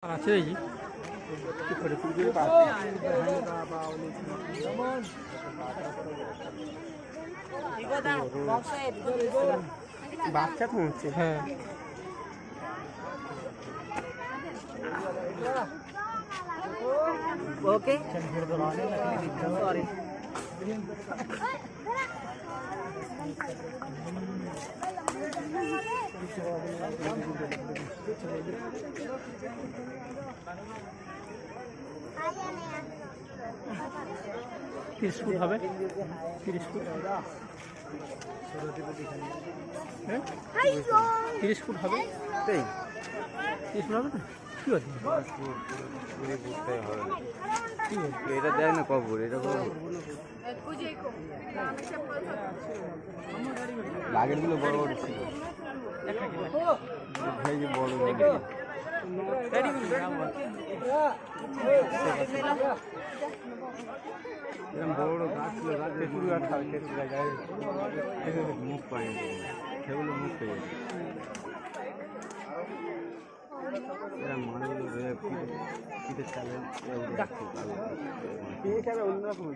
আছে দেখি বাচ্চা তো হচ্ছে। হ্যাঁ ओके তিরিশ ফুট হবে, 30 ফুট। হ্যাঁ 30 ফুট হবে, 30 ফুট হবে না কি হচ্ছে? এটা দেয় না কবর, এটা আগের গুলো বড় বড় ছিল, বড় বড় গাছ ছিল, মুখ পায়নি, সেগুলো মুখ পেয়ে যাচ্ছে। এরা মাছগুলো পিঠে চালে অন্য রকম।